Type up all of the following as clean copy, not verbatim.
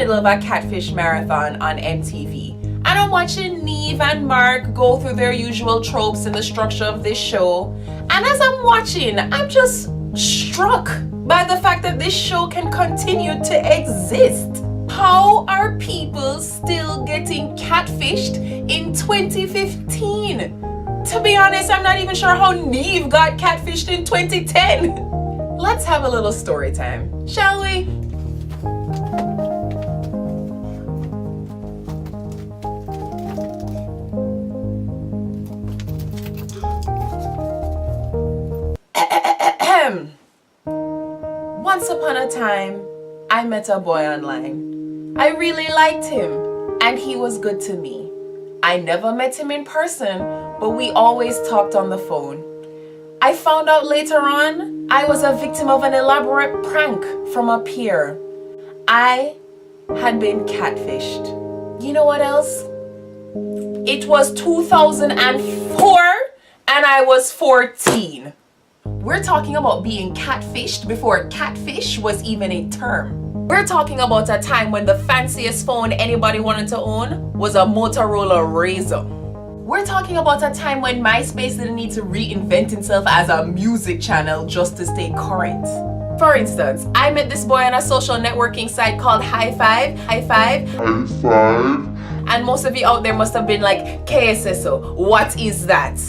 middle of a catfish marathon on MTV. And I'm watching Neve and Mark go through their usual tropes in the structure of this show. And as I'm watching, I'm just struck by the fact that this show can continue to exist. How are people still getting catfished in 2015? To be honest, I'm not even sure how Neve got catfished in 2010. Let's have a little story time, shall we? Once upon a time, I met a boy online. I really liked him, and he was good to me. I never met him in person, but we always talked on the phone. I found out later on, I was a victim of an elaborate prank from a peer. I had been catfished. You know what else? It was 2004, and I was 14. We're talking about being catfished before catfish was even a term. We're talking about a time when the fanciest phone anybody wanted to own was a Motorola Razr. We're talking about a time when MySpace didn't need to reinvent itself as a music channel just to stay current. For instance, I met this boy on a social networking site called High Five. And most of you out there must have been like, KSSO, what is that?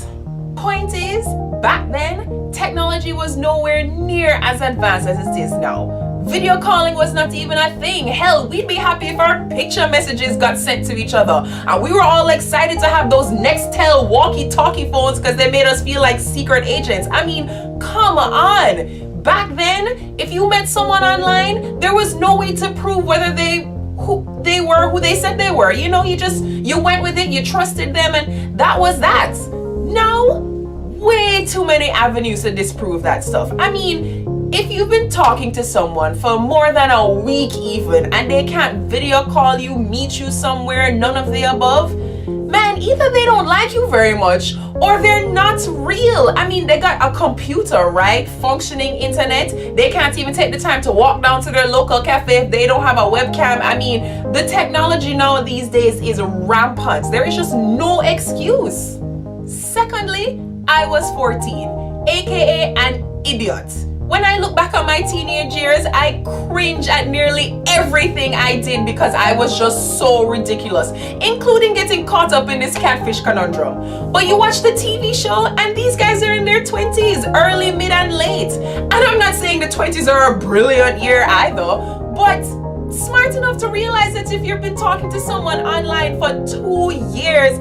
Point is, back then, technology was nowhere near as advanced as it is now. Video calling was not even a thing. Hell, we'd be happy if our picture messages got sent to each other. And we were all excited to have those Nextel walkie-talkie phones because they made us feel like secret agents. I mean, come on. Back then, if you met someone online, there was no way to prove whether who they said they were. You know, you went with it, you trusted them, and that was that. Now, way too many avenues to disprove that stuff. I mean, if you've been talking to someone for more than a week even, and they can't video call you, meet you somewhere, none of the above, man, either they don't like you very much, or they're not real. I mean, they got a computer, right? Functioning internet. They can't even take the time to walk down to their local cafe if they don't have a webcam. I mean, the technology now these days is rampant. There is just no excuse. Secondly, I was 14, aka an idiot. When I look back on my teenage years, I cringe at nearly everything I did because I was just so ridiculous, including getting caught up in this catfish conundrum. But you watch the TV show and these guys are in their 20s, early, mid, and late. And I'm not saying the 20s are a brilliant year either, but smart enough to realize that if you've been talking to someone online for 2 years,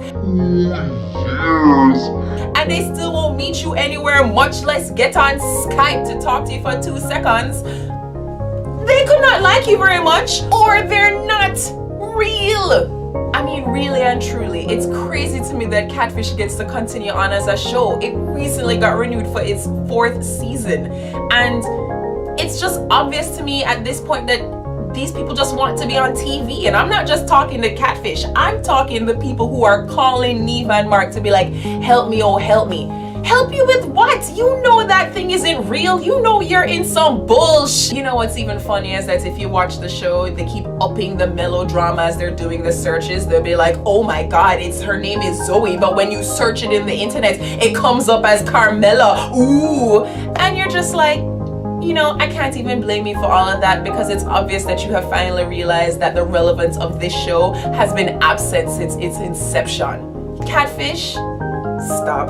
and they still won't meet you anywhere, much less get on Skype to talk to you for 2 seconds, they could not like you very much, or they're not real. I mean, really and truly, it's crazy to me that Catfish gets to continue on as a show. It recently got renewed for its 4th season, and it's just obvious to me at this point that these people just want to be on TV. And I'm not just talking to Catfish, I'm talking the people who are calling Neve and Mark to be like, help me, oh help me. Help you with what? You know that thing isn't real. You know you're in some bullshit. You know what's even funny is that if you watch the show, they keep upping the melodrama as they're doing the searches. They'll be like, oh my god, her name is Zoe, but when you search it in the internet, it comes up as Carmela. Ooh. And you're just like, you know, I can't even blame you for all of that, because it's obvious that you have finally realized that the relevance of this show has been absent since its inception. Catfish, stop.